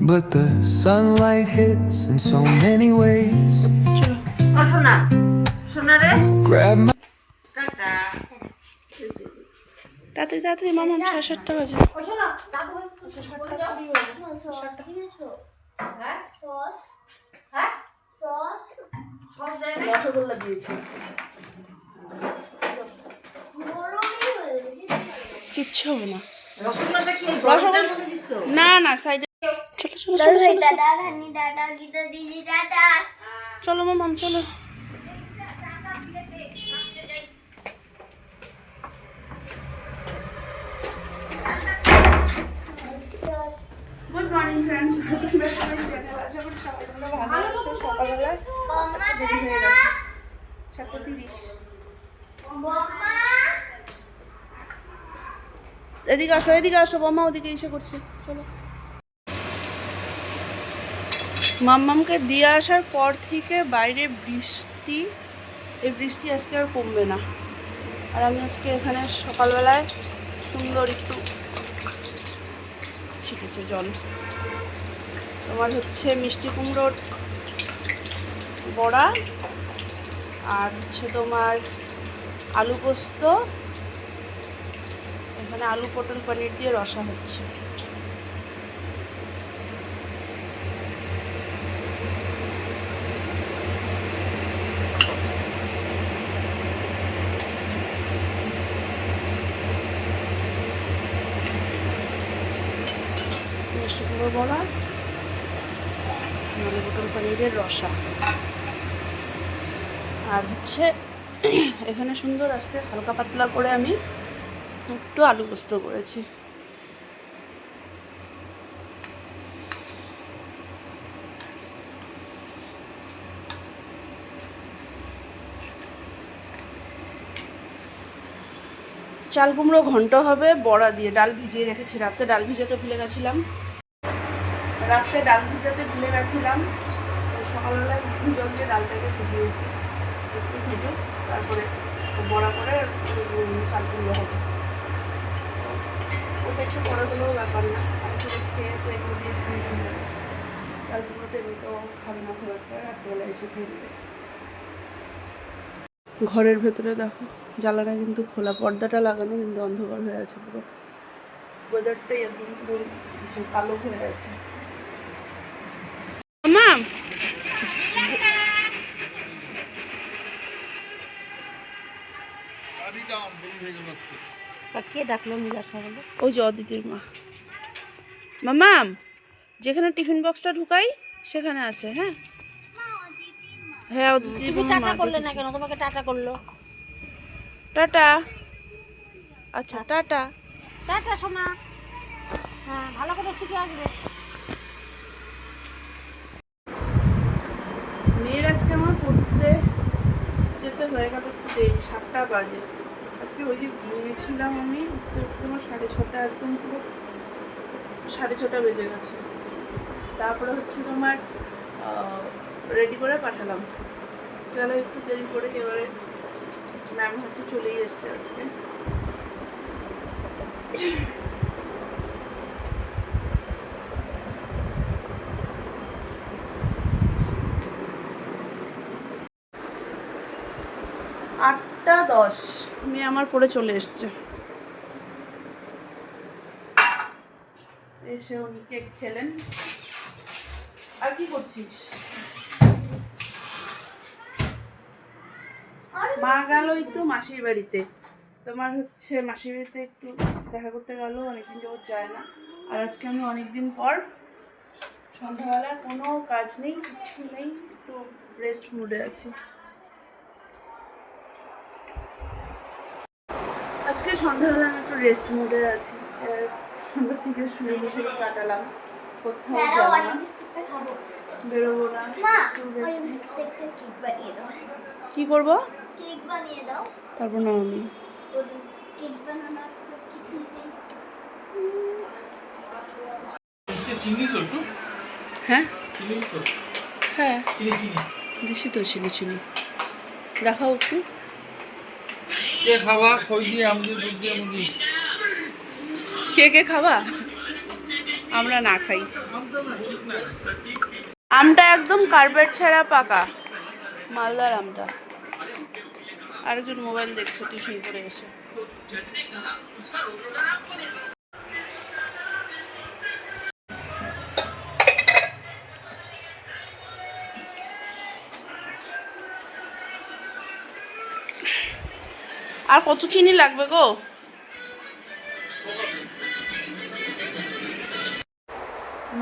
but the sunlight hits in so many ways. Grab my তাড়াতাড়ি তাড়াতাড়ি মামা 7:30 বাজে। রসগোল্লা দিয়েছি, কিচ্ছু হবে না। না না সাইডে চলো মামাম চলো। গুড মর্নিং ফ্রেন্ডস, আশা করি সবাই ভালো আছো। সকালবেলায় দেরি হয়ে গেছে 7:30। এদিকে আসো এদিকে আসো, মামা ওদিকে এসে করছে। চলো মাম্মামকে দিয়ে আসার পর থেকে বাইরে বৃষ্টি, এই বৃষ্টি আজকে আর কমবে না। আর আমি আজকে এখানে সকালবেলায় সুন্দর একটু ছিটেছে জল। তোমার হচ্ছে মিষ্টি কুমড়োর বড়া, আর হচ্ছে তোমার আলু পোস্ত, এখানে আলু পটল পনির দিয়ে রসা হচ্ছে। মিষ্টি কুমড়োর বড়া, আলু পটল পনিরের রসা, আর হচ্ছে এখানে সুন্দর আজকে হালকা পাতলা করে আমি একটু আলু পোস্ত করেছি। চাল কুমড়ো ঘন্ট হবে বড়া দিয়ে। ডাল ভিজিয়ে রেখেছি, রাতে ডাল ভিজাতে ভুলে গেছিলাম, সকালবেলায় জল দিয়ে ডালটাকে ভিজিয়েছি, একটু ভিজে তারপরে বড়া করে চাল কুমড়ো হবে। ওটা একটু বড় হলেও ব্যাপার না, খেয়ে তো এগুলো দিয়ে চাল কুমড়োটা এমনিতেও খাবে না, খুব একটা রাত্রেবেলা এসে খেয়ে নেবে। ঘরের ভেতরে দেখো জ্বালানা কিন্তু খোলা, পর্দাটা লাগানো কিন্তু অন্ধকার হয়ে আছে পুরো, ওয়েদারটাই একদম পুরো কালো হয়ে আছে। মাম কে ডাকলো জিজ্ঞাসা হলো? ওই যে অদিতির মা। মামাম যেখানে টিফিন বক্সটা ঢুকাই সেখানে আছে। হ্যাঁ হ্যাঁ অদিতি। তুমি টাটা করলে না কেন? তোমাকে টাটা করলো। টাটা। আচ্ছা টাটা টাটা সোনা, হ্যাঁ ভালো করে শিখে আসবে। মেয়ের আজকে আমার পড়তে যেতে হয়ে গেল একটু দেরি, 7টা বাজে। আজকে ওই যে ঘুমিয়েছিলাম আমি তোমার 6:30, একদম পুরো 6:30 বেজে গেছে। তারপরে হচ্ছে তোমার রেডি করে পাঠালাম, তাহলে একটু দেরি করে, এবারে ম্যাম হয়তো চলেই এসছে আজকে। আটটা 10 মেয়ে আমার পড়ে চলে এসছে। এসে উনি কেক খেলেন। আর কি করছিস? মা গেল একটু মাসির বাড়িতে, তোমার হচ্ছে মাসির বাড়িতে একটু দেখা করতে গেল, অনেকদিন যাবত যায় না। আর আজকে আমি অনেকদিন পর সন্ধ্যাবেলা কোনো কাজ নেই, কিছু নেই, একটু রেস্ট মুডে আছি। আজকে সন্ধ্যাবেলা আমি একটু রেস্ট মুডে আছি, সন্ধ্যা থেকে শুয়ে বসে কাটালাম, কোথাও যাব না, বেরোবো না। কি করবো? কেক বানিয়ে দাও। পারবো না আমি। কেক বানানোর কিছু নেই। হ্যাঁ হ্যাঁ দিছি তো চিনি চিনি। দেখাও একটু। কে খাবা? খই দিয়ে, আম দিয়ে, দুধ দিয়ে, মুড়ি। কে কে খাবা? আমরা না খাই। আম আমটা একদম কার্পেট ছাড়া পাকা, মালদার আমটা। আরেকজন মোবাইল দেখছে টিউশন করে এসে। আর কত চিনি লাগবে গো?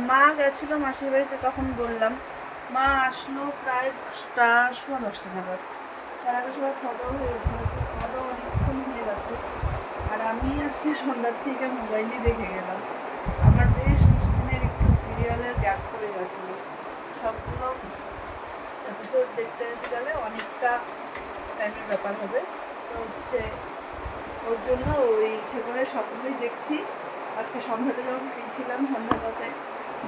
মা গেছিল মাসির বাড়িতে, তখন বললাম। মা আসলো প্রায় 10টা, সোয়া 10টা নাগাদ। তার আগে সবাই খাওয়া দাওয়া হয়ে গেছিল, খাওয়া দাওয়া অনেকক্ষণ হয়ে গেছে। আর আমি আজকে সন্ধ্যার থেকে মোবাইলই দেখে গেলাম। আমার বেশ কিছুদিনের একটু সিরিয়ালের গ্যাপ পড়ে গেছিলো। সবগুলো এপিসোড দেখতে যেতে গেলে অনেকটা টাইমের ব্যাপার হবে। তো হচ্ছে ওর জন্য ওই ইচ্ছে করে সবগুলোই দেখছি। আজকে সন্ধ্যাতে যখন ফিরছিলাম, সন্ধ্যাটাতে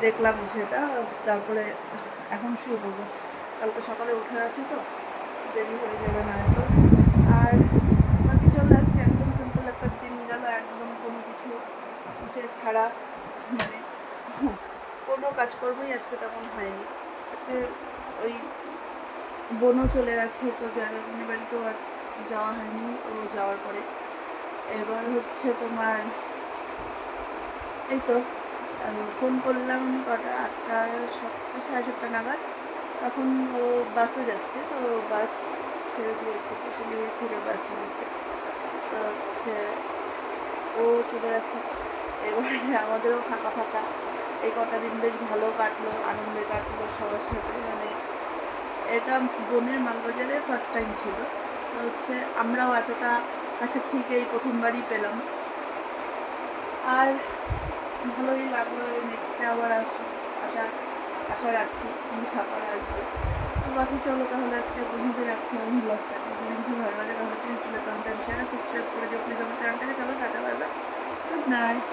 দেখলাম সেটা। তারপরে এখন শুয়ে পড়বো, কালকে সকালে উঠে আছে তো দেরি হয়ে যাবে না এত। আর বাকি চলে, আজকে একদম সিম্পল একটা দিন গেল, একদম কোনো কিছু ইসে ছাড়া, মানে কোনো কাজকর্মই আজকে তেমন হয়নি। আজকে ওই বোনও চলে গেছে, তো জায়গাগুনি বাড়িতেও আর যাওয়া হয়নি ও যাওয়ার পরে। এবার হচ্ছে তোমার এই তো ফোন করলাম আমি কটা, 8টা 7:30 নাগাদ। তখন ও বাসে যাচ্ছে, তো বাস ছেড়ে দিয়েছে, তো শিলিগুড়ি থেকে বাস নিয়েছে। তো হচ্ছে ও চলে গেছে। এবারে আমাদেরও ফাঁকা ফাঁকা। এই কটা দিন বেশ ভালো কাটলো, আনন্দে কাটলো সবার সাথে। মানে এটা বোনের মালবাজারে ফার্স্ট টাইম ছিল। তো হচ্ছে আমরাও এতটা কাছের থেকে এই প্রথমবারই পেলাম। আর ভালোই লাগলো। নেক্সটে আবার আশা রাখছি আবার আসবে। তো বাকি চলো তাহলে আজকে বন্ধুদের রাখছি আমি ব্লগটা। যদি কিছু ভালো লাগে তাহলে প্লিজ তুলে কমেন্ট শেয়ার সাবস্ক্রাইব করে দিও প্লিজ আমার চ্যানেলটাকে। চলো tata, bye bye, good night.